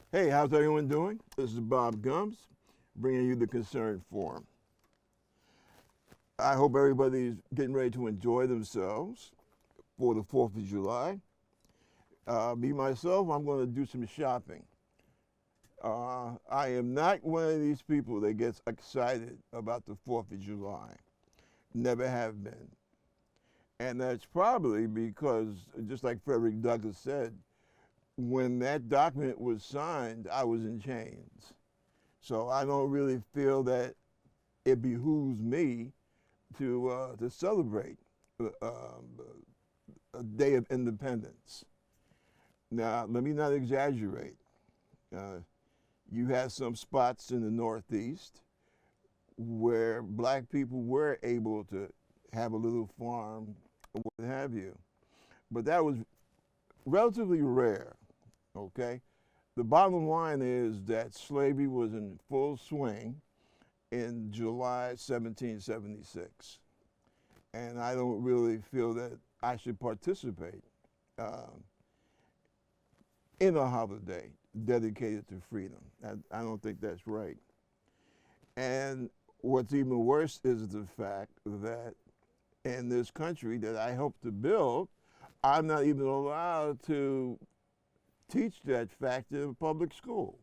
Hey, how's everyone doing? This is Bob Gums bringing you the Concerned Forum. I hope everybody's getting ready to enjoy themselves for the 4th of July. Me, myself, I'm going to do some shopping. I am not one of these people that gets excited about the 4th of July. Never have been. And that's probably because, just like Frederick Douglass said, when that document was signed, I was in chains. So I don't really feel that it behooves me to celebrate a day of independence. Now, let me not exaggerate. Uh, you have some spots in the Northeast where black people were able to have a little farm, or what have you, but that was relatively rare. Okay, the bottom line is that slavery was in full swing in July 1776. And I don't really feel that I should participate um, in a holiday dedicated to freedom. I don't think that's right. And what's even worse is the fact that in this country that I helped to build, I'm not even allowed to teach that fact in a public school.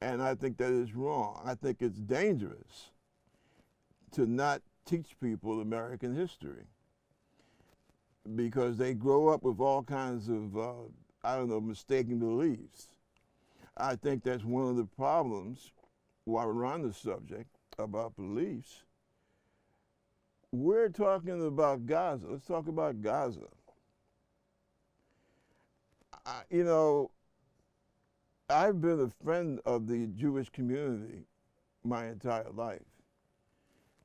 And I think that is wrong. I think it's dangerous to not teach people American history because they grow up with all kinds of, I don't know, mistaken beliefs. I think that's one of the problems while we're on the subject about beliefs. We're talking about Gaza. Let's talk about Gaza. You know, I've been a friend of the Jewish community my entire life.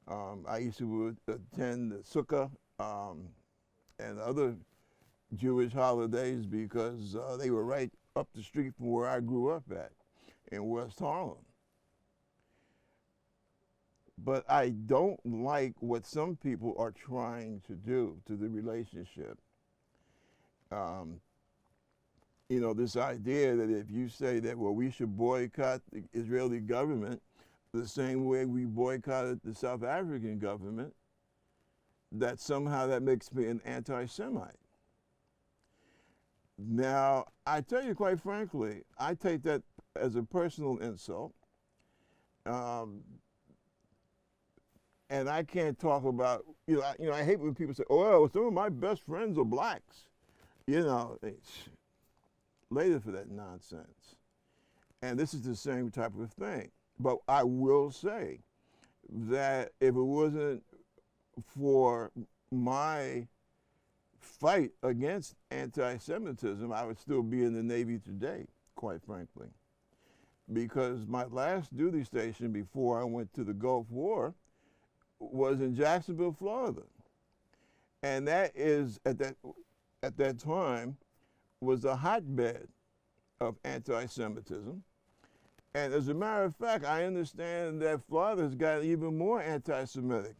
I used to attend the Sukkah and other Jewish holidays because they were right up the street from where I grew up at in West Harlem. But I don't like what some people are trying to do to the relationship. Um, this idea that if you say that, well, we should boycott the Israeli government the same way we boycotted the South African government, that somehow that makes me an anti-Semite. Now, I tell you quite frankly, I take that as a personal insult. Um, and I can't talk about, I hate when people say, oh, well, some of my best friends are blacks. Later for that nonsense. And this is the same type of thing. But I will say that if it wasn't for my fight against anti-Semitism, I would still be in the Navy today, quite frankly. Because my last duty station before I went to the Gulf War was in Jacksonville, Florida. And that is, at that time, was a hotbed of anti-Semitism. And as a matter of fact, I understand that Florida has got even more anti-Semitic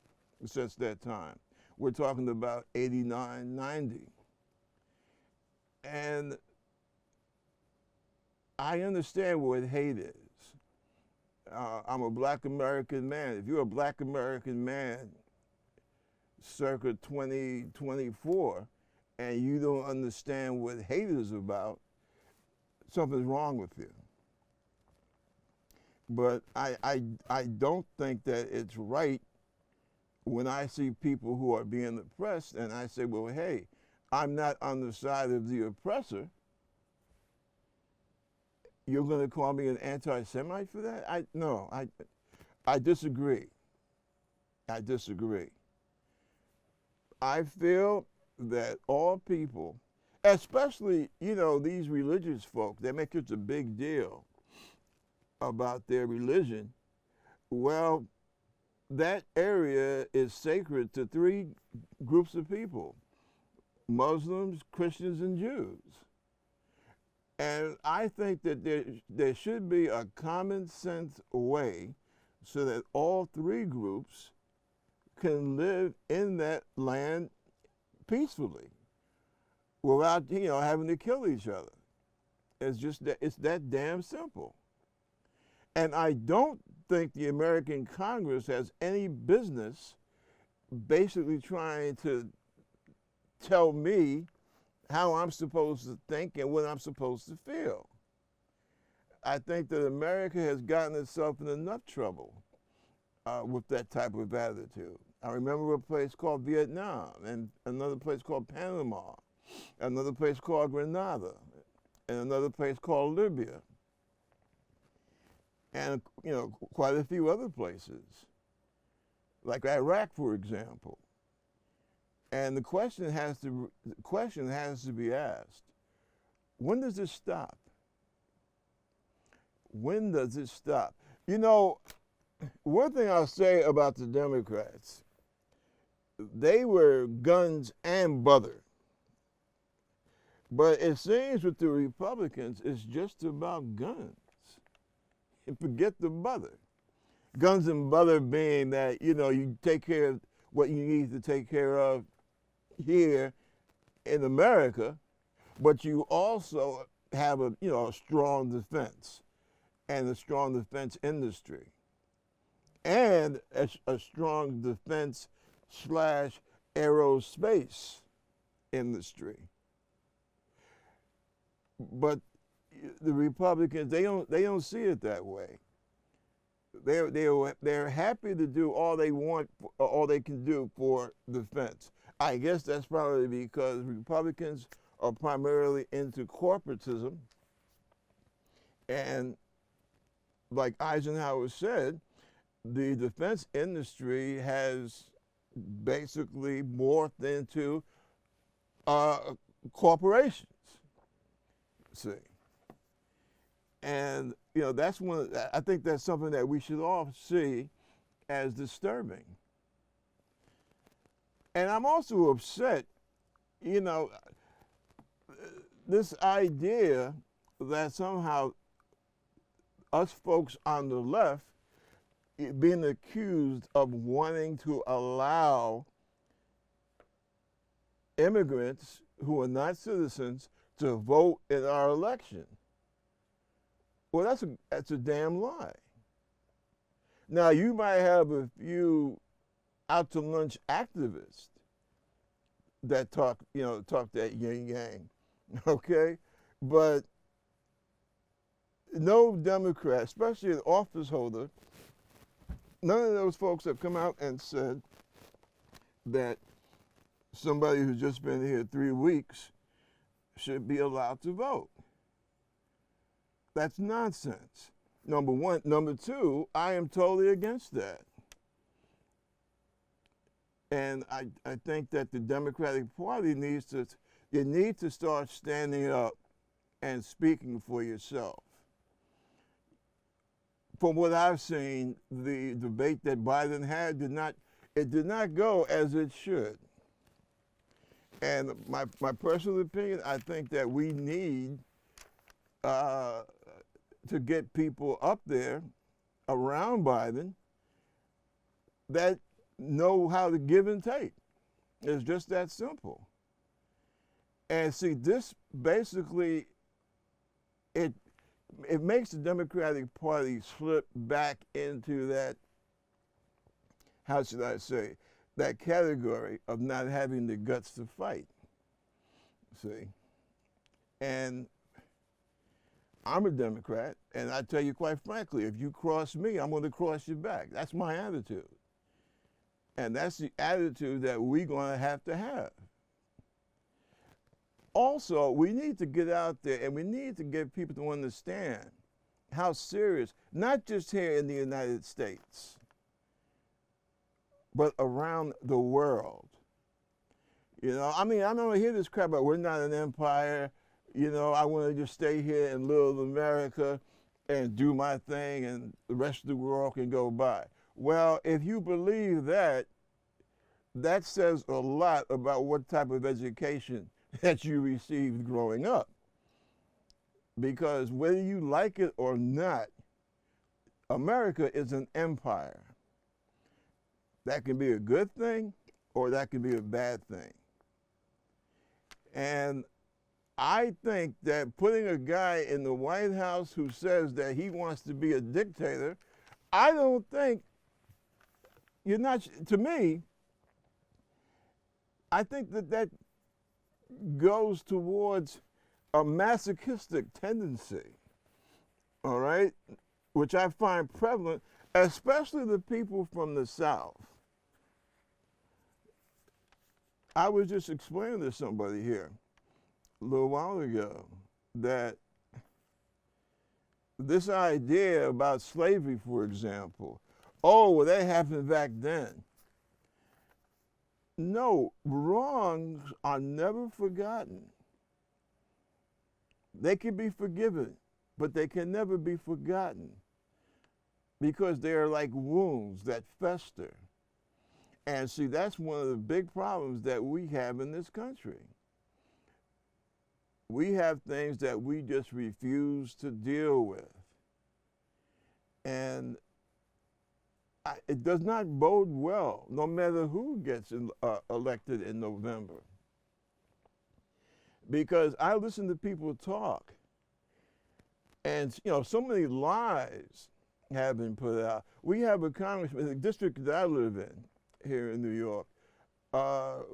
since that time. We're talking about 89, 90. And I understand what hate is. I'm a black American man. If you're a black American man circa 2024 and you don't understand what hate is about, something's wrong with you. But I don't think that it's right when I see people who are being oppressed and I say, well, hey, I'm not on the side of the oppressor. You're going to call me an anti-Semite for that? No, I disagree. I disagree. I feel that all people, especially, these religious folk, they make such a big deal about their religion. Well, that area is sacred to three groups of people: Muslims, Christians, and Jews. And I think that there should be a common sense way so that all three groups can live in that land peacefully without, having to kill each other. It's just that it's that damn simple. And I don't think the American Congress has any business basically trying to tell me how I'm supposed to think and what I'm supposed to feel. I think that America has gotten itself in enough trouble with that type of attitude. I remember a place called Vietnam and another place called Panama, another place called Grenada, and another place called Libya, and quite a few other places, like Iraq, for example. And the question has to be asked: when does this stop? When does it stop? One thing I'll say about the Democrats, they were guns and butter. But it seems with the Republicans, it's just about guns. And forget the butter. Guns and butter being that, you take care of what you need to take care of here in America, but you also have a strong defense and a strong defense industry and a strong defense / aerospace industry. But the Republicans, they don't see it that way. They're happy to do all they want, all they can do for defense. I guess that's probably because Republicans are primarily into corporatism, and like Eisenhower said, the defense industry has basically morphed into corporations. See, and that's I think that's something that we should all see as disturbing. And I'm also upset, this idea that somehow us folks on the left being accused of wanting to allow immigrants who are not citizens to vote in our election. Well, that's a damn lie. Now, you might have a few out to lunch activists that talk that yin yang, okay? But no Democrat, especially an office holder, none of those folks have come out and said that somebody who's just been here 3 weeks should be allowed to vote. That's nonsense. Number one. Number two, I am totally against that. And I think that the Democratic Party you need to start standing up and speaking for yourself. From what I've seen, the debate that Biden had did not go as it should. And my personal opinion, I think that we need to get people up there around Biden that know how to give and take. It's just that simple. And see, this basically, it makes the Democratic Party slip back into that, how should I say, that category of not having the guts to fight. See? And I'm a Democrat, and I tell you quite frankly, if you cross me, I'm going to cross you back. That's my attitude. And that's the attitude that we're going to have. Also, we need to get out there and we need to get people to understand how serious, not just here in the United States, but around the world. I don't hear this crap about we're not an empire. I want to just stay here in little America and do my thing and the rest of the world can go by. Well, if you believe that, that says a lot about what type of education that you received growing up. Because whether you like it or not, America is an empire. That can be a good thing or that can be a bad thing. And I think that putting a guy in the White House who says that he wants to be a dictator, I don't think you're not, to me, I think that that goes towards a masochistic tendency, all right, which I find prevalent, especially the people from the South. I was just explaining to somebody here a little while ago that this idea about slavery, for example, oh, well, that happened back then. No, wrongs are never forgotten. They can be forgiven, but they can never be forgotten because they are like wounds that fester. And see, that's one of the big problems that we have in this country. We have things that we just refuse to deal with. And it does not bode well, no matter who gets elected in November. Because I listen to people talk, and so many lies have been put out. We have a congressman in the district that I live in here in New York.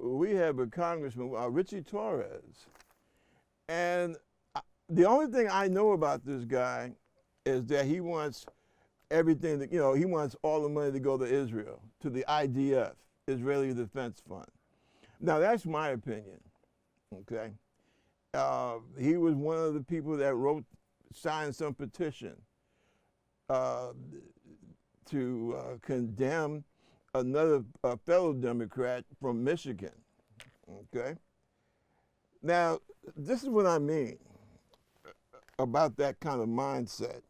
We have a congressman, Richie Torres, and the only thing I know about this guy is that he wants everything that, he wants all the money to go to Israel, to the IDF, Israeli Defense Fund. Now, that's my opinion, okay? He was one of the people that signed some petition to condemn another fellow Democrat from Michigan, okay? Now, this is what I mean about that kind of mindset.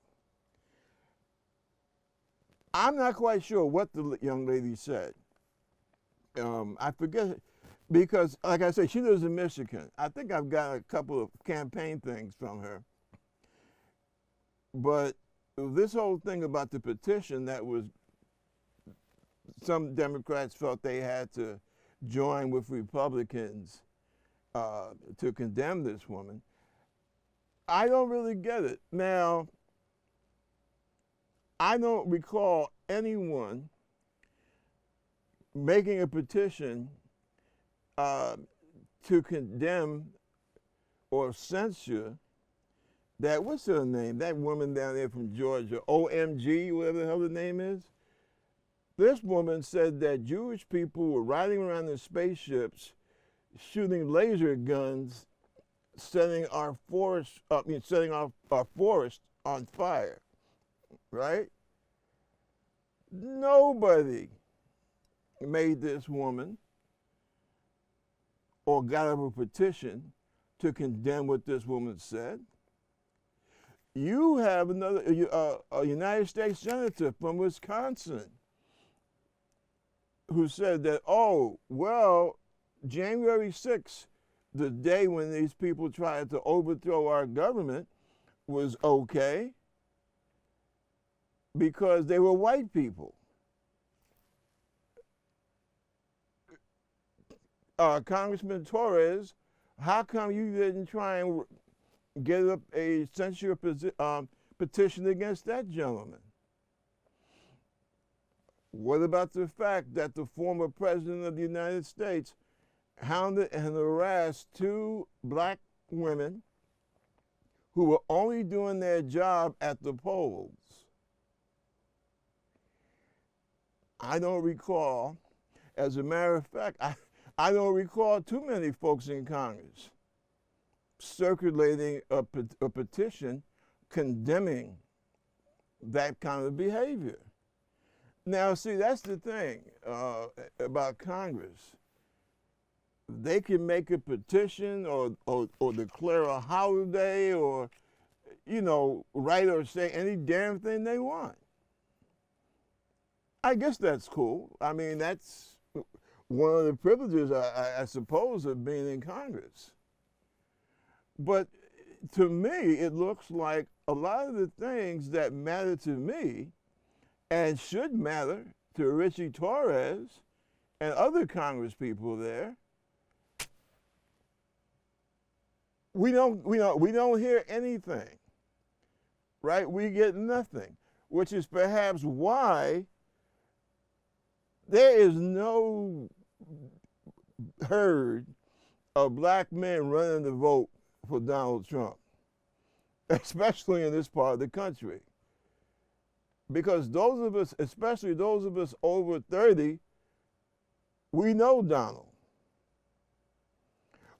I'm not quite sure what the young lady said. I forget, because like I said, she lives in Michigan. I think I've got a couple of campaign things from her. But this whole thing about the petition that was, some Democrats felt they had to join with Republicans to condemn this woman, I don't really get it. Now, I don't recall anyone making a petition to condemn or censure that, what's her name? That woman down there from Georgia, OMG, whatever the hell the name is. This woman said that Jewish people were riding around in spaceships, shooting laser guns, setting our forest on fire. Right? Nobody made this woman or got up a petition to condemn what this woman said. You have another a United States senator from Wisconsin who said that, oh, well, January 6th, the day when these people tried to overthrow our government, was okay because they were white people. Congressman Torres, how come you didn't try and get up a censure petition against that gentleman? What about the fact that the former president of the United States hounded and harassed two black women who were only doing their job at the polls? I don't recall, as a matter of fact, I don't recall too many folks in Congress circulating a petition condemning that kind of behavior. Now, see, that's the thing about Congress. They can make a petition or declare a holiday or, write or say any damn thing they want. I guess that's cool. I mean, that's one of the privileges, I suppose, of being in Congress. But to me, it looks like a lot of the things that matter to me and should matter to Richie Torres and other Congress people there, we don't hear anything, right? We get nothing, which is perhaps why there is no herd of black men running to vote for Donald Trump, especially in this part of the country. Because those of us, especially those of us over 30, we know Donald.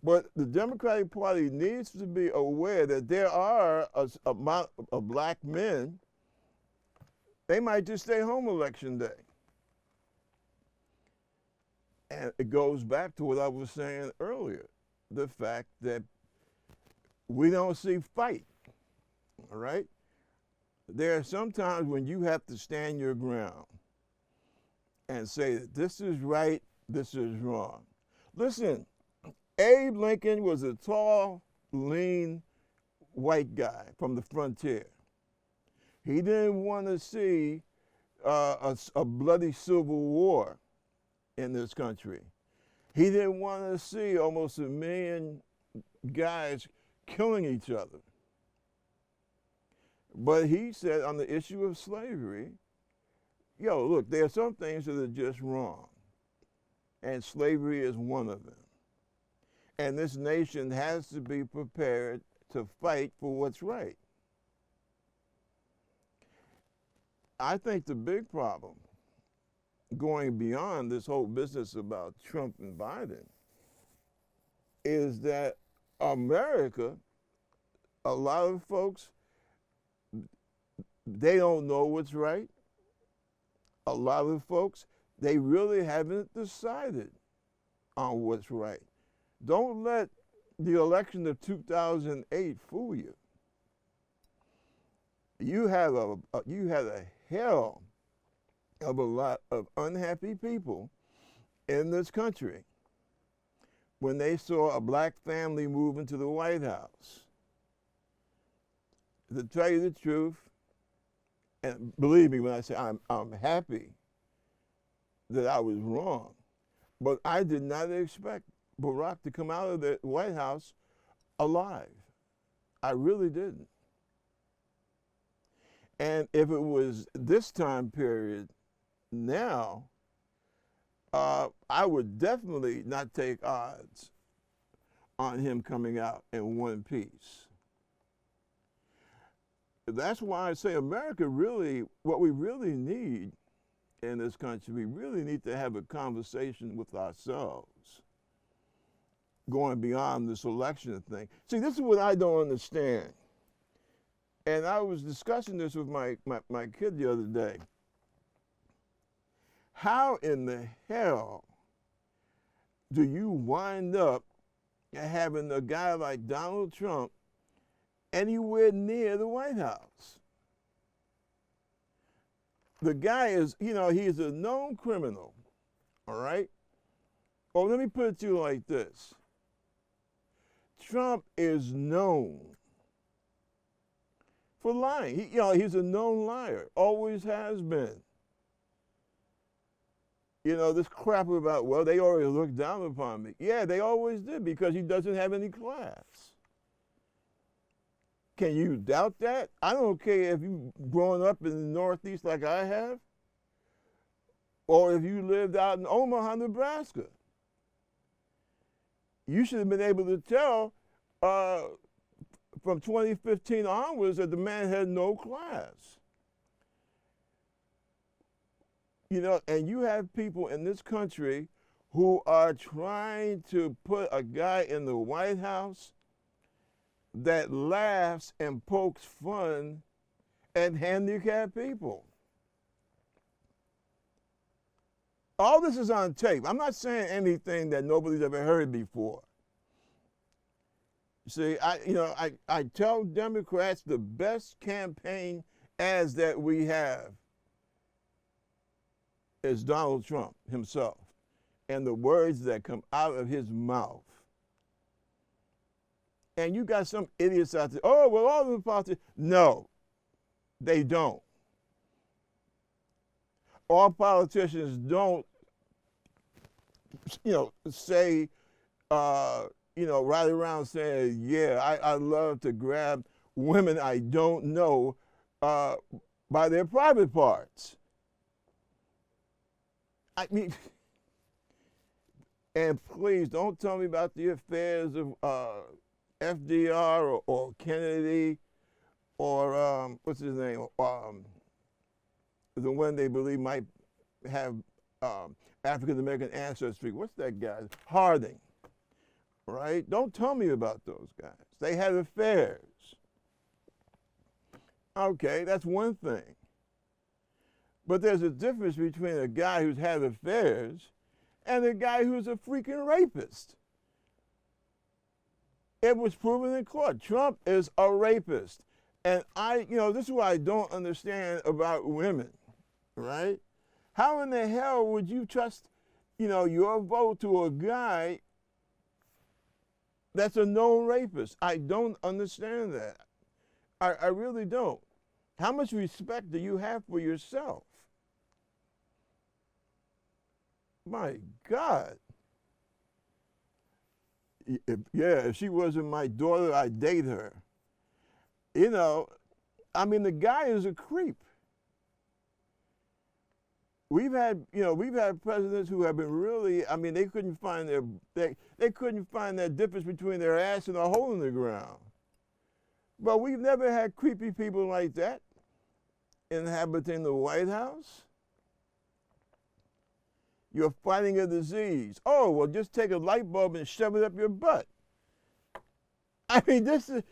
But the Democratic Party needs to be aware that there are a amount of black men, they might just stay home election day. And it goes back to what I was saying earlier, the fact that we don't see fight, all right? There are some times when you have to stand your ground and say that this is right, this is wrong. Listen, Abe Lincoln was a tall, lean, white guy from the frontier. He didn't want to see a bloody civil war in this country. He didn't want to see almost 1 million guys killing each other. But he said on the issue of slavery, yo, look, there are some things that are just wrong, and slavery is one of them. And this nation has to be prepared to fight for what's right. I think the big problem, going beyond this whole business about Trump and Biden, is that America, a lot of folks, they don't know what's right. A lot of folks, they really haven't decided on what's right. Don't let the election of 2008 fool you. You had a hell of a lot of unhappy people in this country when they saw a black family move into the White House. To tell you the truth, and believe me when I say I'm happy that I was wrong, but I did not expect Barack to come out of the White House alive. I really didn't. And if it was this time period now, I would definitely not take odds on him coming out in one piece. That's why I say America really, what we really need in this country, we really need to have a conversation with ourselves going beyond this election thing. See, this is what I don't understand. And I was discussing this with my kid the other day. How in the hell do you wind up having a guy like Donald Trump anywhere near the White House? The guy is, he's a known criminal, all right? Well, let me put it to you like this. Trump is known for lying. He's a known liar, always has been. This crap about, well, they already looked down upon me. Yeah, they always did because he doesn't have any class. Can you doubt that? I don't care if you've grown up in the Northeast like I have, or if you lived out in Omaha, Nebraska. You should have been able to tell from 2015 onwards that the man had no class. And you have people in this country who are trying to put a guy in the White House that laughs and pokes fun at handicapped people. All this is on tape. I'm not saying anything that nobody's ever heard before. See, I tell Democrats the best campaign ads that we have is Donald Trump himself and the words that come out of his mouth. And you got some idiots out there, oh, well, all of the politicians. No, they don't. All politicians don't, say ride around saying, yeah, I love to grab women I don't know by their private parts. I mean, and please don't tell me about the affairs of FDR or Kennedy or what's his name, the one they believe might have African American ancestry. What's that guy? Harding, right? Don't tell me about those guys. They had affairs. Okay, that's one thing. But there's a difference between a guy who's had affairs and a guy who's a freaking rapist. It was proven in court. Trump is a rapist. And this is what I don't understand about women, right? How in the hell would you trust, your vote to a guy that's a known rapist? I don't understand that. I really don't. How much respect do you have for yourself? My God. If she wasn't my daughter, I'd date her. The guy is a creep. We've had presidents who have been really, they couldn't find they couldn't find that difference between their ass and a hole in the ground. But we've never had creepy people like that inhabiting the White House. You're fighting a disease. Oh, well, just take a light bulb and shove it up your butt. This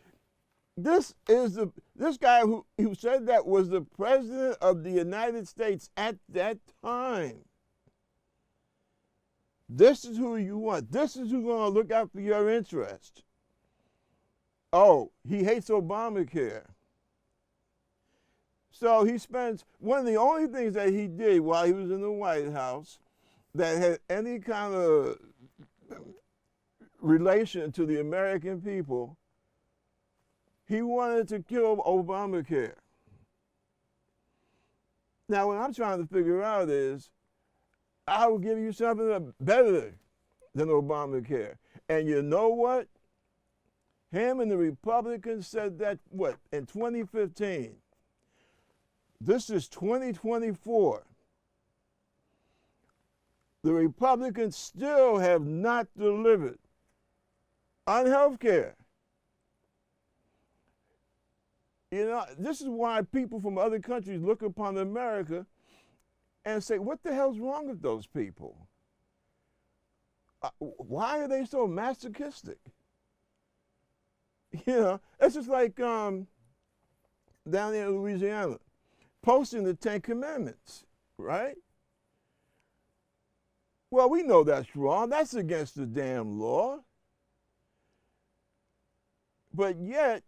guy who said that was the president of the United States at that time. This is who you want. This is who's going to look out for your interest. Oh, he hates Obamacare. So he spends, one of the only things that he did while he was in the White House that had any kind of relation to the American people, he wanted to kill Obamacare. Now, what I'm trying to figure out is, I will give you something better than Obamacare. And you know what? Him and the Republicans said that, in 2015. This is 2024. The Republicans still have not delivered on health care. This is why people from other countries look upon America and say, what the hell's wrong with those people? Why are they so masochistic? It's just like down there in Louisiana, posting the 10 Commandments, right? Well, we know that's wrong. That's against the damn law. But yet,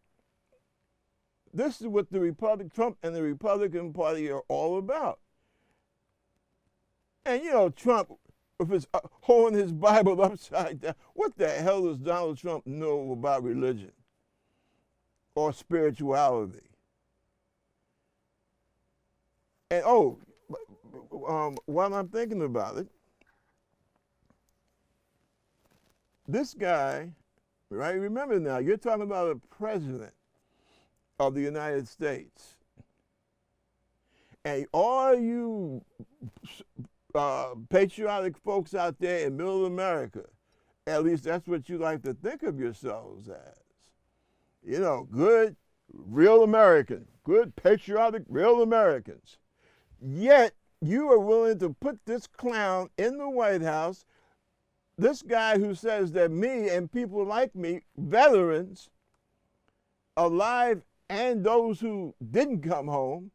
this is what Trump and the Republican Party are all about. And Trump, with his holding his Bible upside down, what the hell does Donald Trump know about religion or spirituality? And while I'm thinking about it, this guy, right? Remember now, you're talking about a president of the United States. And all you patriotic folks out there in middle America, at least that's what you like to think of yourselves as. Good, real American, good, patriotic, real Americans. Yet, you are willing to put this clown in the White House, this guy who says that me and people like me, veterans, alive and those who didn't come home,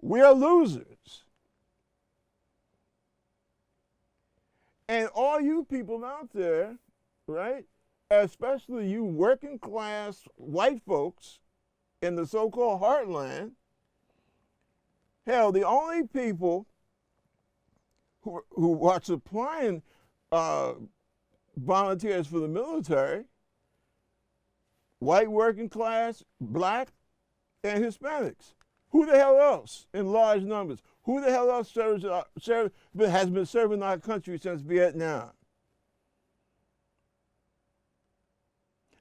we are losers. And all you people out there, right, especially you working class white folks in the so-called heartland, hell, the only people who are supplying volunteers for the military, white working class, black, and Hispanics. Who the hell else in large numbers? Who the hell else has been serving our country since Vietnam?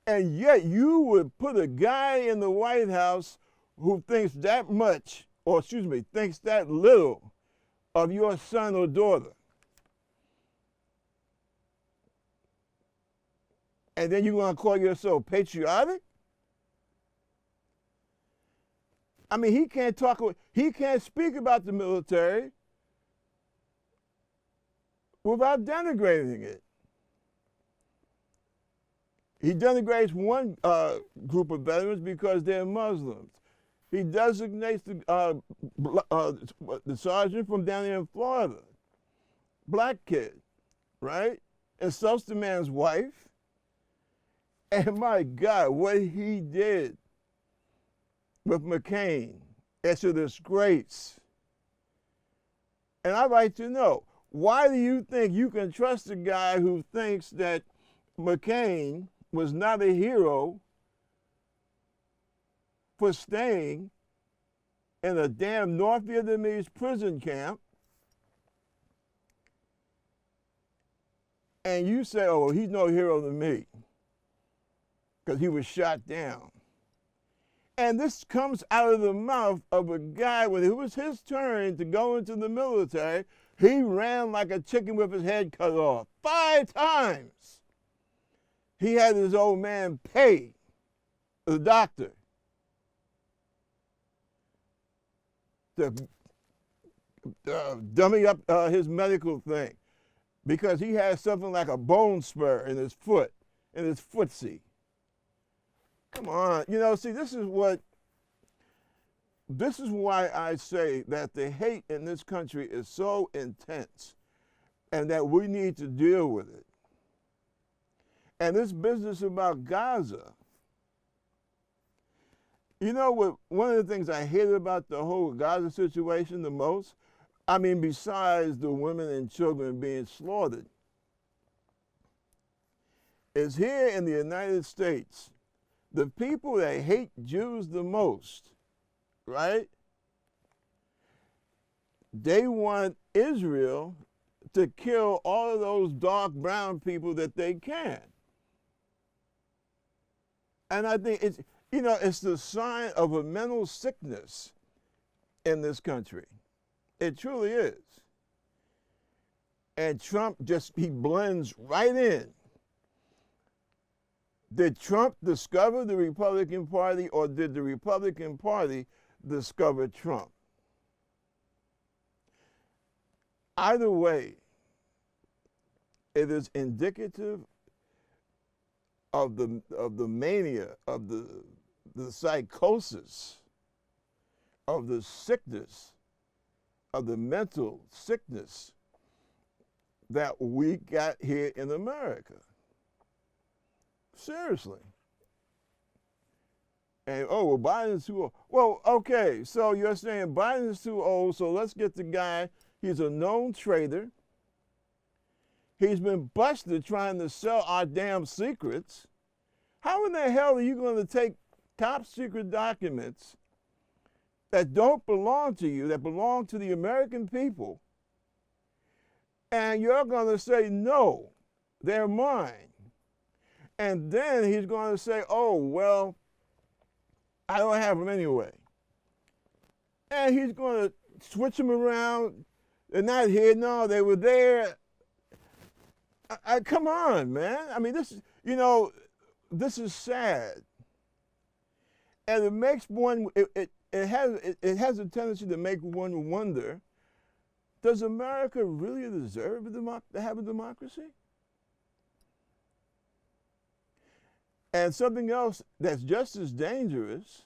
And yet you would put a guy in the White House who thinks that much, or excuse me, thinks that little of your son or daughter. And then you're going to call yourself patriotic? I mean, he can't speak about the military without denigrating it. He denigrates one group of veterans because they're Muslims. He designates the sergeant from down here in Florida, black kid, right? Insults the man's wife. And my God, what he did with McCain, it's a disgrace. And I'd like to know, why do you think you can trust a guy who thinks that McCain was not a hero for staying in a damn North Vietnamese prison camp, and you say, oh, well, he's no hero to me because he was shot down? And this comes out of the mouth of a guy when it was his turn to go into the military. He ran like a chicken with his head cut off 5 times. He had his old man pay the doctor to dummy up his medical thing because he had something like a bone spur in his foot, in his footsie. Come on, you know, see, this is why I say that the hate in this country is so intense and that we need to deal with it. And this business about Gaza, you know what, one of the things I hate about the whole Gaza situation the most, I mean, besides the women and children being slaughtered, is here in the United States, the people that hate Jews the most, right? They want Israel to kill all of those dark brown people that they can. And I think it's, you know, it's the sign of a mental sickness in this country. It truly is. And Trump he blends right in. Did Trump discover the Republican Party, or did the Republican Party discover Trump? Either way, it is indicative of the mania, of the psychosis, of the sickness, of the mental sickness that we got here in America. Seriously. And, oh, well, Biden's too old. Well, okay, so you're saying Biden's too old, so let's get the guy. He's a known traitor. He's been busted trying to sell our damn secrets. How in the hell are you going to take top secret documents that don't belong to you, that belong to the American people, and you're going to say, no, they're mine? And then he's going to say, oh, well, I don't have them anyway. And he's going to switch them around. They're not here. No, they were there. Come on, man. I mean, this is, you know, this is sad. And it makes one, it has a tendency to make one wonder, does America really deserve to have a democracy? And something else that's just as dangerous,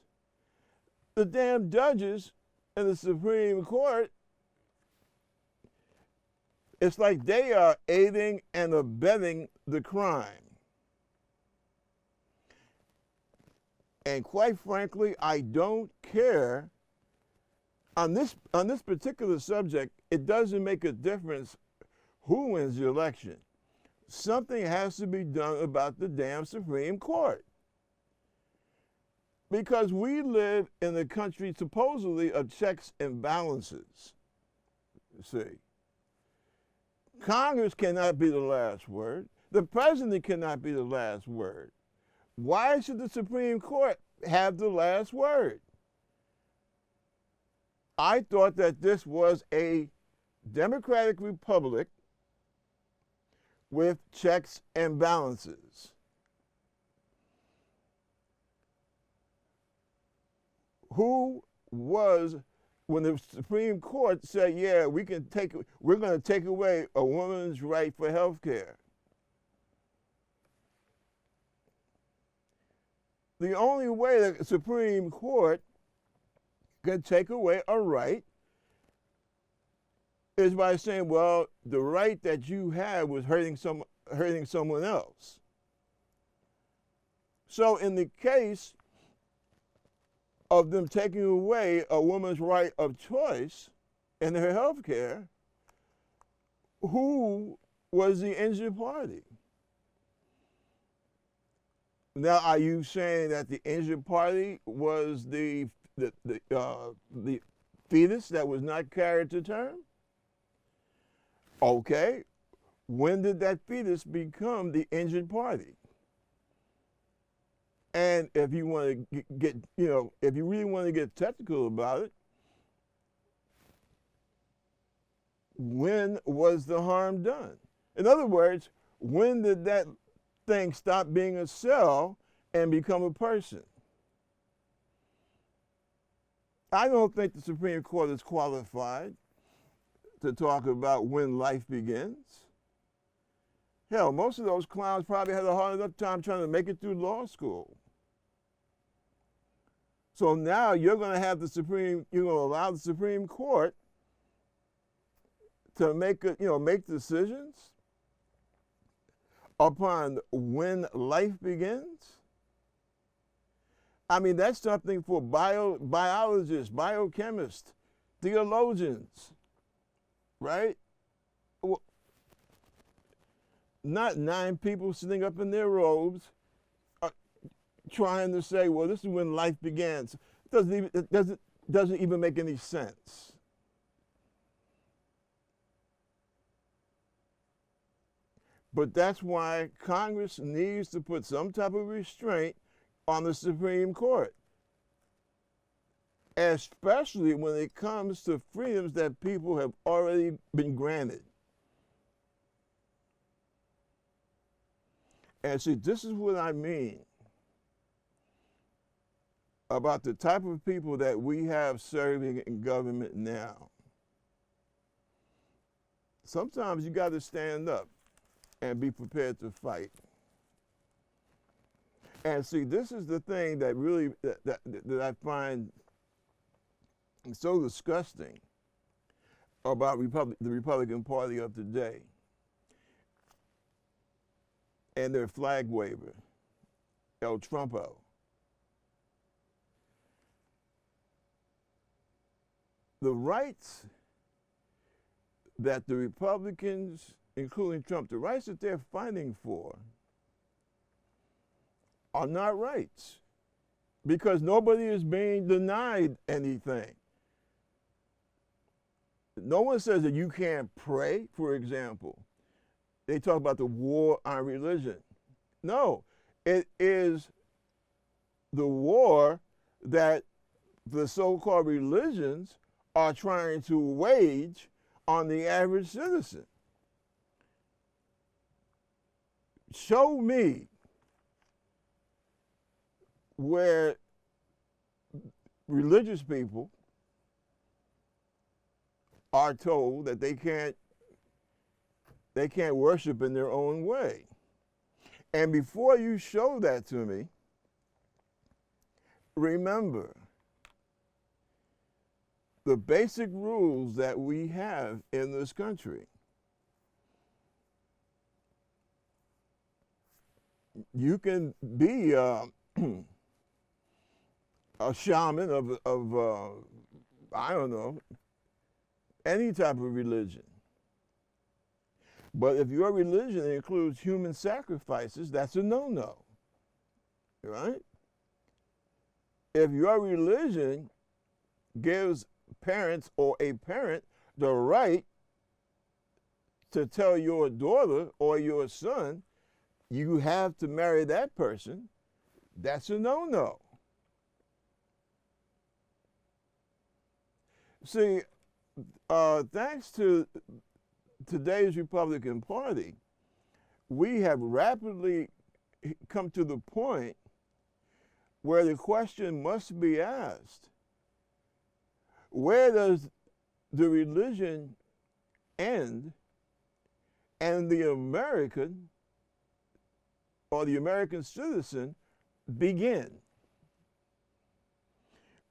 the damn judges in the Supreme Court, it's like they are aiding and abetting the crime. And quite frankly, I don't care. On this particular subject, it doesn't make a difference who wins the election. Something has to be done about the damn Supreme Court. Because we live in a country supposedly of checks and balances. You see. Congress cannot be the last word. The president cannot be the last word. Why should the Supreme Court have the last word? I thought that this was a democratic republic with checks and balances. Who was, when the Supreme Court said, yeah, we're going to take away a woman's right for health care? The only way the Supreme Court can take away a right is by saying, well, the right that you had was hurting someone else. So in the case of them taking away a woman's right of choice in her health care, who was the injured party? Now, are you saying that the injured party was the fetus that was not carried to term? Okay, when did that fetus become the injured party? And if you want to get, if you really want to get technical about it, when was the harm done? In other words, when did that thing stop being a cell and become a person? I don't think the Supreme Court is qualified to talk about when life begins. Hell, most of those clowns probably had a hard enough time trying to make it through law school. So now you're going to allow the Supreme Court to make decisions upon when life begins? I mean, that's something for biologists, biochemists, theologians, right? Well, not 9 people sitting up in their robes trying to say, well, this is when life begins. It doesn't even make any sense. But that's why Congress needs to put some type of restraint on the Supreme Court, especially when it comes to freedoms that people have already been granted. And see, this is what I mean about the type of people that we have serving in government now. Sometimes you got to stand up and be prepared to fight. And see, this is the thing that really that I find so disgusting about the Republican Party of today and their flag waver, El Trumpo. The rights that the Republicans, including Trump, the rights that they're fighting for are not rights, because nobody is being denied anything. No one says that you can't pray, for example. They talk about the war on religion. No, it is the war that the so-called religions are trying to wage on the average citizen. Show me where religious people are told that they can't worship in their own way. And before you show that to me, remember the basic rules that we have in this country. You can be a shaman of I don't know, any type of religion. But if your religion includes human sacrifices, that's a no-no, right? If your religion gives parents or a parent the right to tell your daughter or your son, you have to marry that person, That's a no-no. See, thanks to today's Republican Party, we have rapidly come to the point where the question must be asked, where does the religion end and the American or the American citizen begin?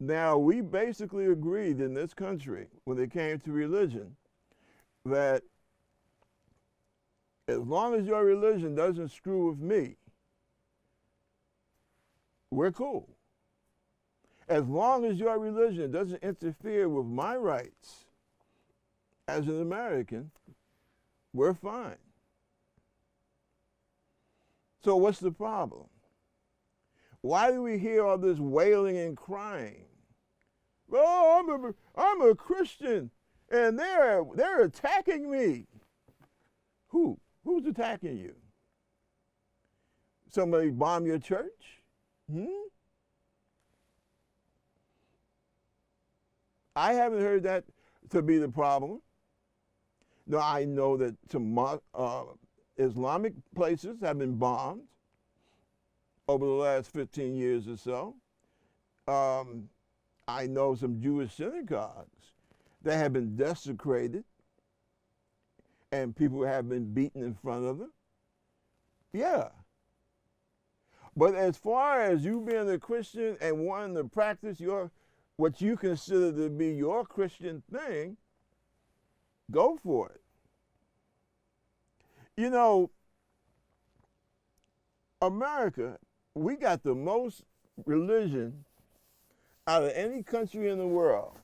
Now, we basically agreed in this country when it came to religion that as long as your religion doesn't screw with me, we're cool. As long as your religion doesn't interfere with my rights as an American, we're fine. So what's the problem? Why do we hear all this wailing and crying? Oh, I'm a Christian, and they're attacking me. Who? Who's attacking you? Somebody bomb your church? I haven't heard that to be the problem. No, I know that some Islamic places have been bombed over the last 15 years or so. I know some Jewish synagogues that have been desecrated and people have been beaten in front of them. Yeah. But as far as you being a Christian and wanting to practice what you consider to be your Christian thing, go for it. You know, America, we got the most religion out of any country in the world,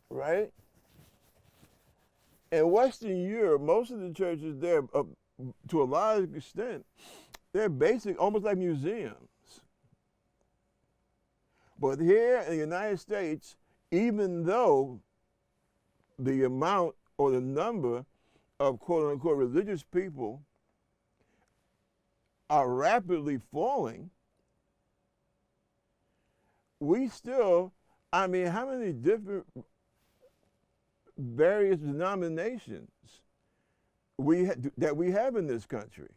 right? In Western Europe, most of the churches there, to a large extent, they're basic, almost like museums. But here in the United States, even though the amount or the number of quote unquote religious people are rapidly falling, we still, how many different various denominations that we have in this country?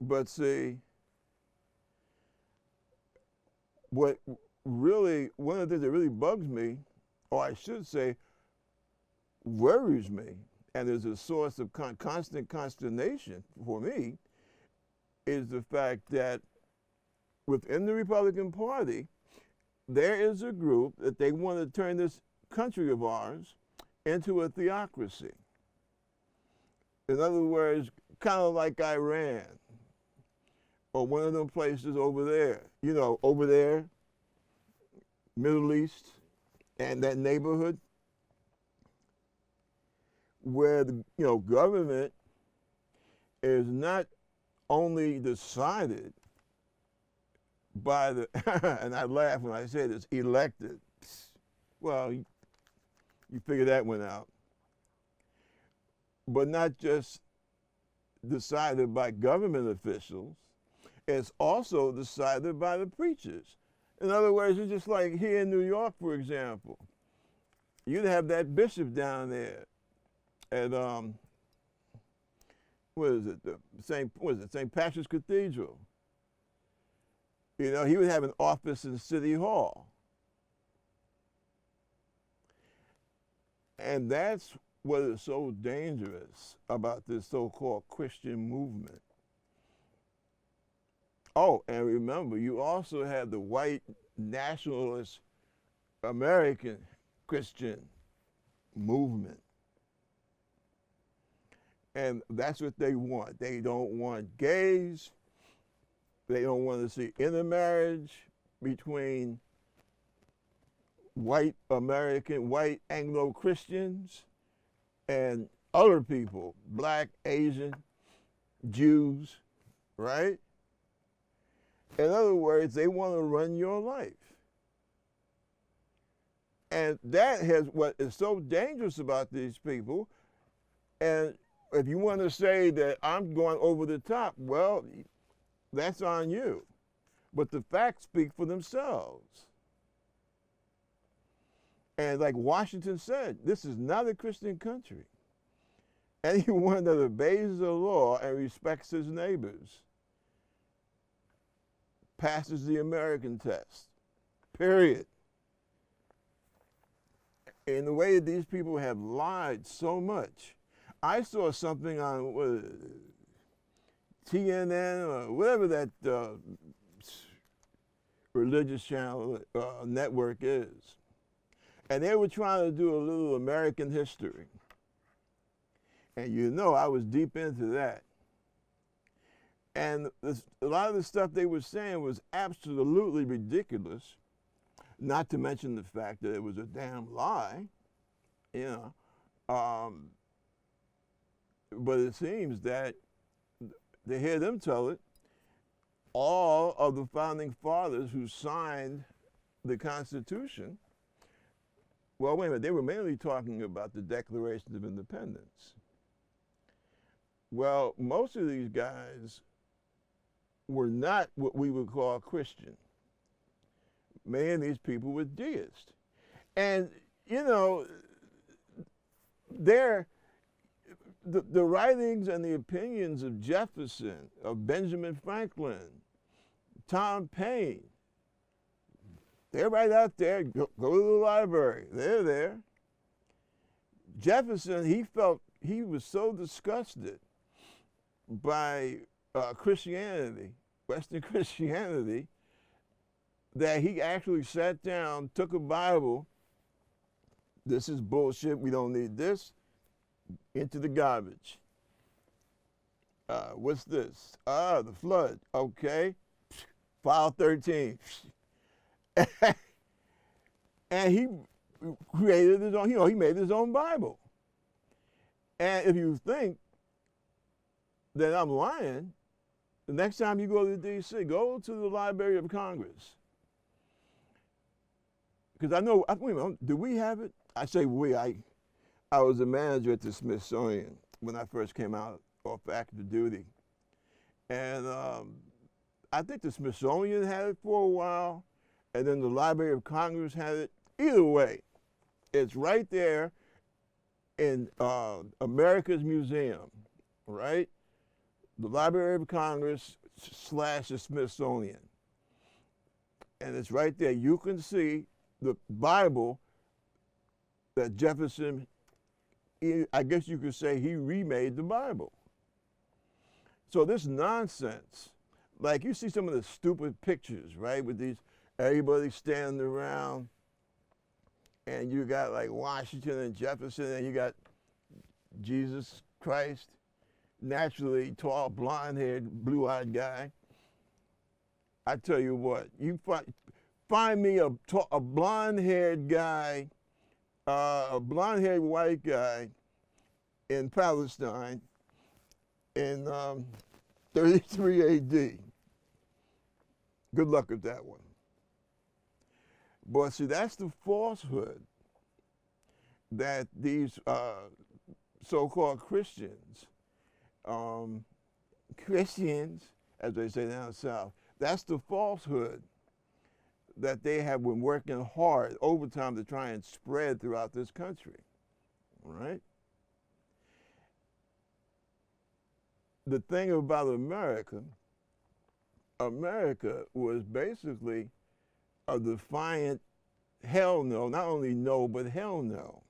But see, one of the things that really bugs me, or I should say, worries me, and is a source of constant consternation for me, is the fact that within the Republican Party, there is a group that they want to turn this country of ours into a theocracy. In other words, kind of like Iran, or one of them places over there, over there, Middle East, and that neighborhood, where the government is not only decided by the, and I laugh when I say this, elected. Well, you figure that one out. But not just decided by government officials, it's also decided by the preachers. In other words, it's just like here in New York, for example. You'd have that bishop down there at St. Patrick's Cathedral. He would have an office in City Hall. And that's what is so dangerous about this so-called Christian movement. Oh, and remember, you also had the white nationalist American Christian movement. And that's what they want. They don't want gays. They don't want to see intermarriage between white American, white Anglo-Christians and other people, black, Asian, Jews, right? In other words, they want to run your life. And that has what is so dangerous about these people. And if you want to say that I'm going over the top, well, that's on you. But the facts speak for themselves. And like Washington said, this is not a Christian country. Anyone that obeys the law and respects his neighbors passes the American test, period. In the way that these people have lied so much. I saw something on TNN or whatever that religious channel network is. And they were trying to do a little American history. And you know I was deep into that. And a lot of the stuff they were saying was absolutely ridiculous, not to mention the fact that it was a damn lie, you know. But it seems that to hear them tell it, all of the founding fathers who signed the Constitution, well, wait a minute, they were mainly talking about the Declaration of Independence. Well, most of these guys were not what we would call Christian. Many of these people were deists. And, you know, the writings and the opinions of Jefferson, of Benjamin Franklin, Tom Paine, they're right out there. Go to the library. They're there. Jefferson, he was so disgusted by Christianity, Western Christianity, that he actually sat down, took a Bible, this is bullshit, we don't need this, into the garbage. What's this? The flood, okay. File 13. And he created his own, you know, he made his own Bible. And if you think that I'm lying, the next time you go to D.C., go to the Library of Congress. Because I know, do we have it? I say we, I was a manager at the Smithsonian when I first came out off active duty. And I think the Smithsonian had it for a while, and then the Library of Congress had it. Either way, it's right there in America's Museum, right? The Library of Congress / the Smithsonian. And it's right there. You can see the Bible that Jefferson, I guess you could say he remade the Bible. So this nonsense, like you see some of the stupid pictures, right, with these, everybody standing around, and you got like Washington and Jefferson, and you got Jesus Christ, naturally tall, blonde-haired, blue-eyed guy. I tell you what, you find me a blonde-haired guy, a blonde-haired white guy in Palestine in 33 AD. Good luck with that one. But see, that's the falsehood that these so-called Christians, as they say down south, that's the falsehood that they have been working hard overtime to try and spread throughout this country, right? The thing about America was basically a defiant hell no, not only no, but hell no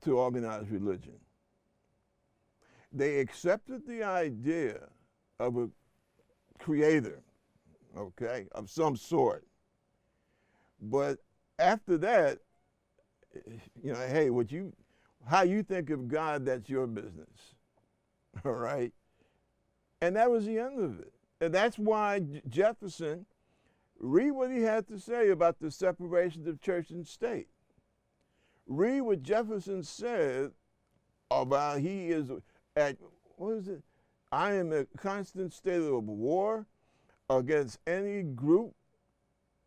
to organized religion. They accepted the idea of a creator, okay, of some sort. But after that, you know, hey, how you think of God, that's your business, all right? And that was the end of it. And that's why Jefferson, read what he had to say about the separation of church and state. Read what Jefferson said about he is at, what is it? I am in a constant state of war against any group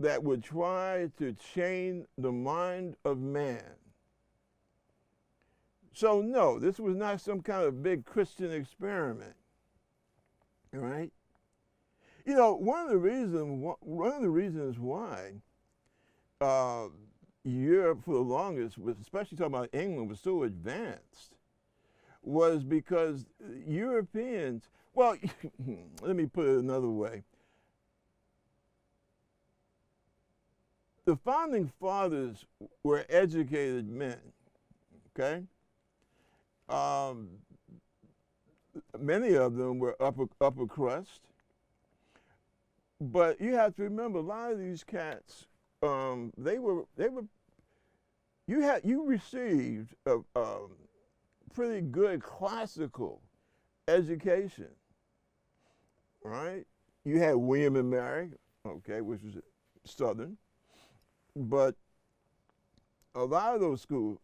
that would try to change the mind of man. So no, this was not some kind of big Christian experiment, all right? You know, one of the reasons why uh, Europe for the longest, especially talking about England, was so advanced, was because Europeans. Well, let me put it another way. The founding fathers were educated men. Okay. Um, Many of them were upper crust, but you have to remember a lot of these cats. They were you received a pretty good classical education, right? You had William and Mary, okay, which was Southern, but a lot of those schools,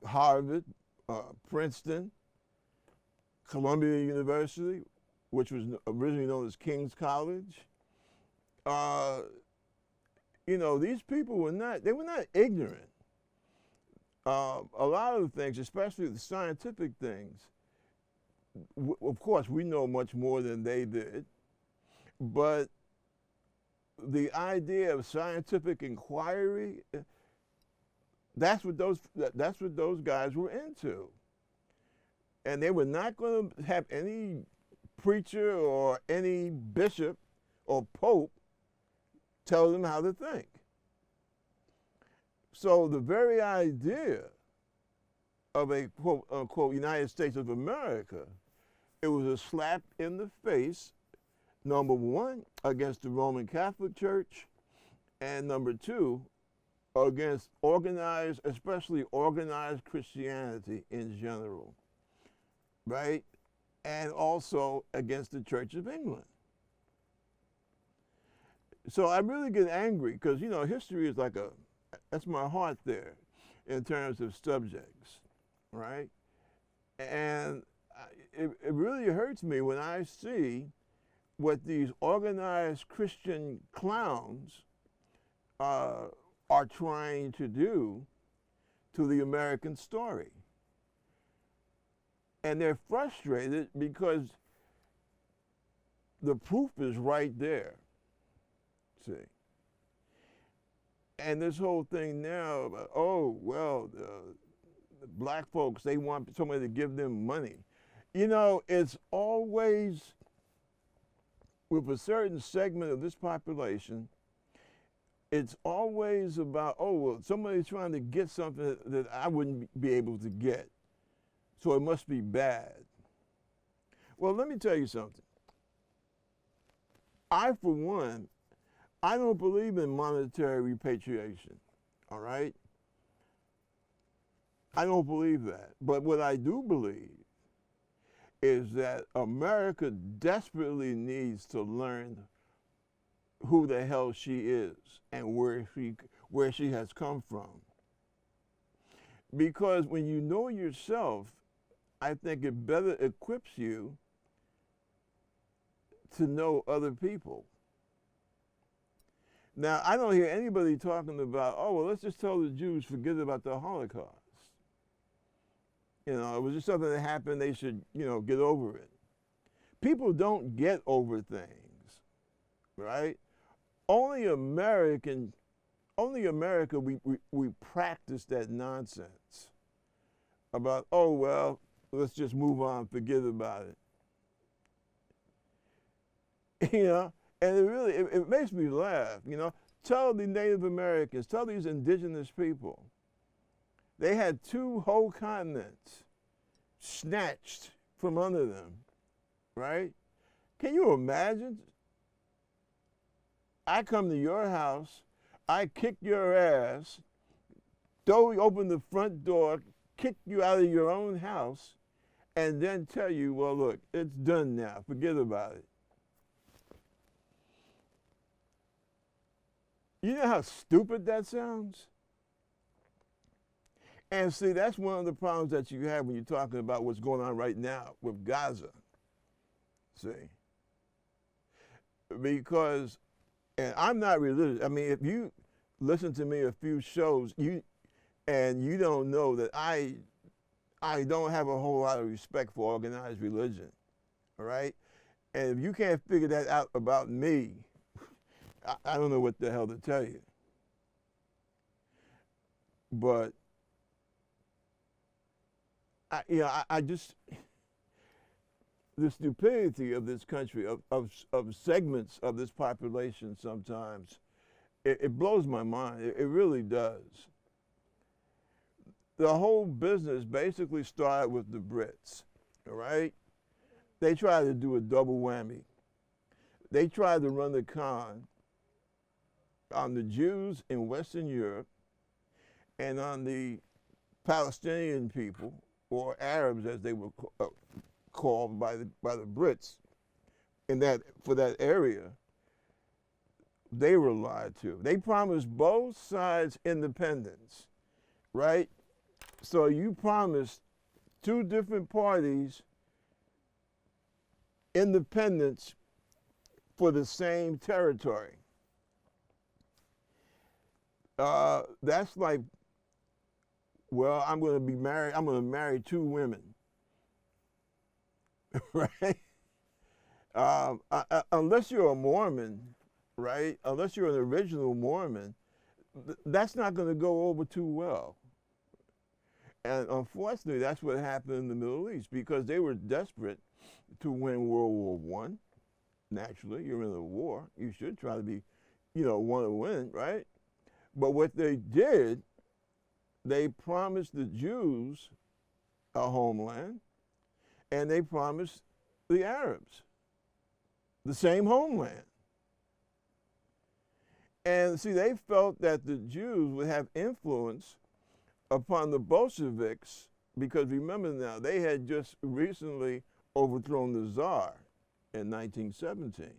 Harvard, Princeton, Columbia University, which was originally known as King's College. Uh, you know, these people were not ignorant. A lot of the things, especially the scientific things, of course, we know much more than they did, but the idea of scientific inquiry, that's what those guys were into. And they were not going to have any preacher or any bishop or pope tell them how to think. So the very idea of a quote unquote United States of America, it was a slap in the face, number one, against the Roman Catholic Church, and number two, against organized, especially organized Christianity in general, right? And also against the Church of England. So I really get angry because, you know, history is like that's my heart there in terms of subjects, right? And it really hurts me when I see what these organized Christian clowns are trying to do to the American story. And they're frustrated because the proof is right there, see. And this whole thing now about, oh, well, the black folks, they want somebody to give them money. You know, it's always, with a certain segment of this population, it's always about, oh, well, somebody's trying to get something that I wouldn't be able to get, so it must be bad. Well, let me tell you something. I, for one, I don't believe in monetary repatriation, all right? I don't believe that. But what I do believe is that America desperately needs to learn who the hell she is and where she has come from. Because when you know yourself, I think it better equips you to know other people. Now, I don't hear anybody talking about, oh, well, let's just tell the Jews, forget about the Holocaust. You know, it was just something that happened, they should, you know, get over it. People don't get over things, right? Only America, we practice that nonsense about, oh, well, let's just move on, forget about it. You know, and it makes me laugh, you know. Tell the Native Americans, tell these indigenous people, they had 2 whole continents snatched from under them, right? Can you imagine? I come to your house, I kick your ass, open the front door, kick you out of your own house, and then tell you, well, look, it's done now, forget about it. You know how stupid that sounds? And see, that's one of the problems that you have when you're talking about what's going on right now with Gaza. See? Because, and I'm not religious. I mean, if you listen to me a few shows, you don't know that I I don't have a whole lot of respect for organized religion, all right? And if you can't figure that out about me, I don't know what the hell to tell you. But I just the stupidity of this country, of segments of this population sometimes, it blows my mind. It really does. The whole business basically started with the Brits, all right? They tried to do a double whammy. They tried to run the con on the Jews in Western Europe and on the Palestinian people, or Arabs as they were called by the Brits for that area. They were lied to. They promised both sides independence, right? So you promised two different parties independence for the same territory. That's like, well, I'm going to marry two women, right? Unless you're a Mormon, right? Unless you're an original Mormon, that's not going to go over too well. And unfortunately, that's what happened in the Middle East, because they were desperate to win World War I. Naturally, you're in a war. You should try to be, want to win, right? But what they did, they promised the Jews a homeland, and they promised the Arabs the same homeland. And see, they felt that the Jews would have influence upon the Bolsheviks, because remember now, they had just recently overthrown the Tsar in 1917.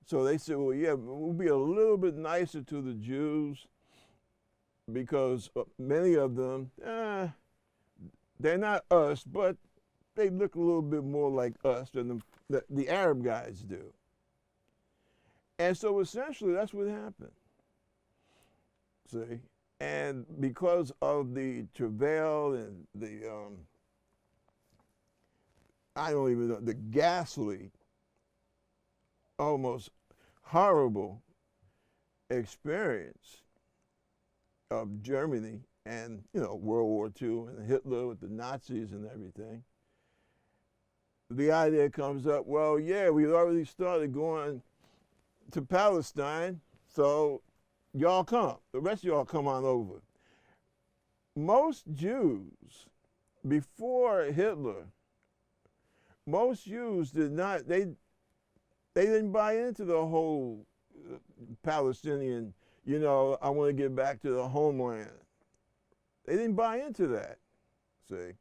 So they said, well, yeah, we'll be a little bit nicer to the Jews, because many of them, they're not us, but they look a little bit more like us than the Arab guys do. And so essentially that's what happened, see? And because of the travail and the, I don't even know, the ghastly, almost horrible experience of Germany and, World War II and Hitler with the Nazis and everything, the idea comes up, well, yeah, we've already started going to Palestine, so y'all come. The rest of y'all come on over. Most Jews, before Hitler, most Jews did not, they didn't buy into the whole Palestinian, I want to get back to the homeland. They didn't buy into that, see?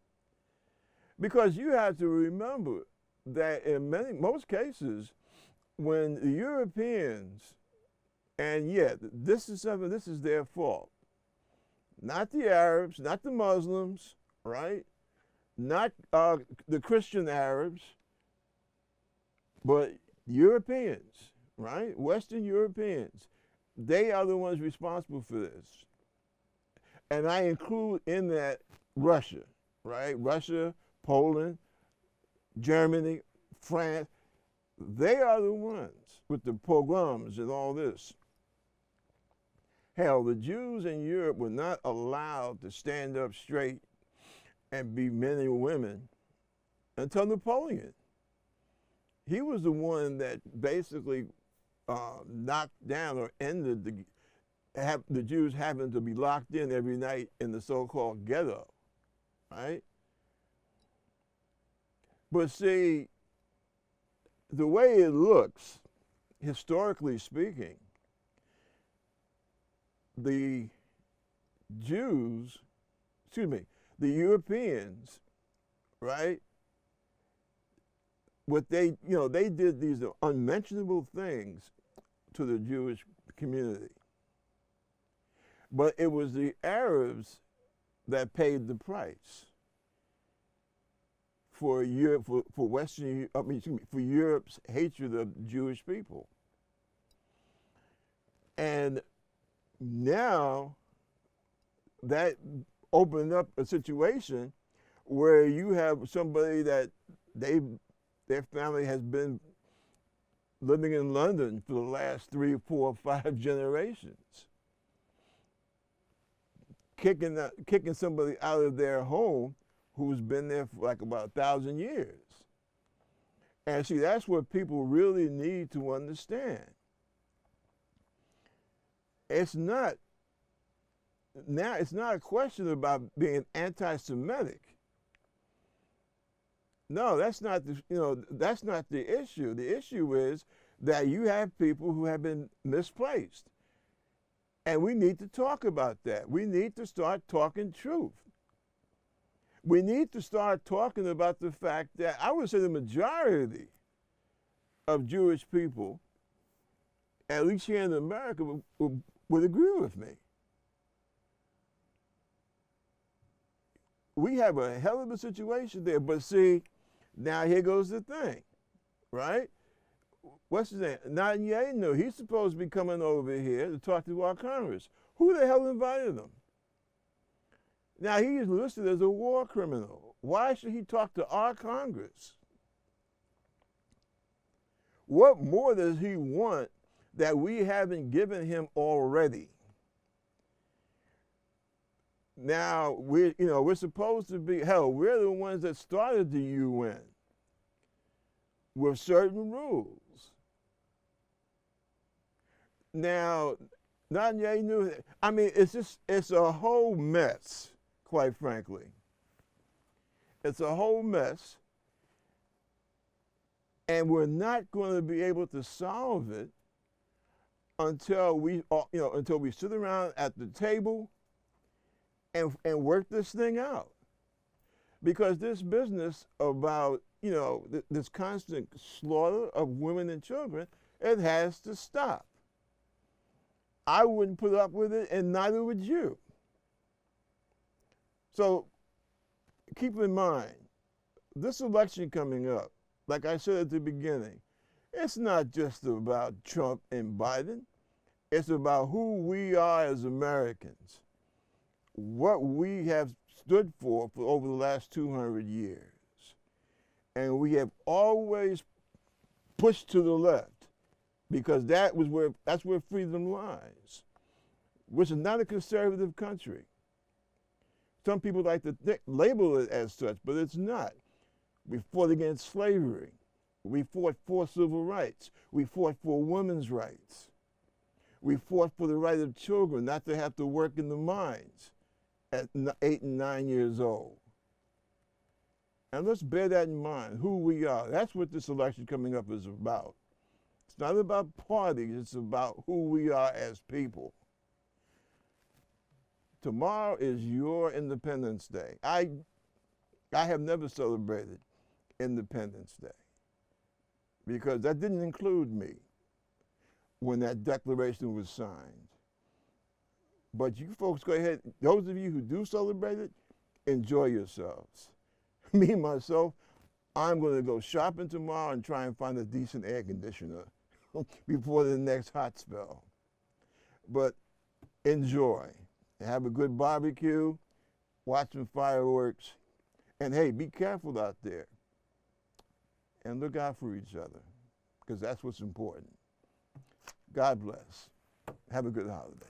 Because you have to remember that in most cases, when the Europeans, and this is their fault, not the Arabs, not the Muslims, right? Not the Christian Arabs, but Europeans, right? Western Europeans. They are the ones responsible for this. And I include in that Russia, right? Russia, Poland, Germany, France. They are the ones with the pogroms and all this. Hell, the Jews in Europe were not allowed to stand up straight and be men and women until Napoleon. He was the one that basically knocked down or ended the Jews having to be locked in every night in the so-called ghetto, right? But see, the way it looks, historically speaking, the the Europeans, right? What they did these unmentionable things to the Jewish community. But it was the Arabs that paid the price for Europe, for Europe's hatred of Jewish people. And now that opening up a situation where you have somebody that their family has been living in London for the last 3, 4, 5 generations, kicking somebody out of their home who's been there for like about 1,000 years. And see, that's what people really need to understand. It's not a question about being anti-Semitic. No, that's not that's not the issue. The issue is that you have people who have been misplaced. And we need to talk about that. We need to start talking truth. We need to start talking about the fact that I would say the majority of Jewish people, at least here in America, would agree with me. We have a hell of a situation there, but see, now here goes the thing, right? What's his name? Netanyahu, he's supposed to be coming over here to talk to our Congress. Who the hell invited him? Now he is listed as a war criminal. Why should he talk to our Congress? What more does he want that we haven't given him already? Now we're supposed to be, hell, we're the ones that started the UN with certain rules. Now, Netanyahu, I mean, it's a whole mess, quite frankly. It's a whole mess, and we're not going to be able to solve it until we sit around at the table and work this thing out. Because this business about, this constant slaughter of women and children, it has to stop. I wouldn't put up with it, and neither would you. So keep in mind, this election coming up, like I said at the beginning, it's not just about Trump and Biden. It's about who we are as Americans, what we have stood for over the last 200 years. And we have always pushed to the left because that's where freedom lies, which is not a conservative country. Some people like to label it as such, but it's not. We fought against slavery. We fought for civil rights. We fought for women's rights. We fought for the right of children not to have to work in the mines at 8 and 9 years old. And let's bear that in mind, who we are. That's what this election coming up is about. It's not about parties, it's about who we are as people. Tomorrow is your Independence Day. I have never celebrated Independence Day because that didn't include me when that declaration was signed. But you folks go ahead, those of you who do celebrate it, enjoy yourselves. Me, myself, I'm going to go shopping tomorrow and try and find a decent air conditioner before the next hot spell. But enjoy. Have a good barbecue, watch some fireworks, and hey, be careful out there. And look out for each other, because that's what's important. God bless. Have a good holiday.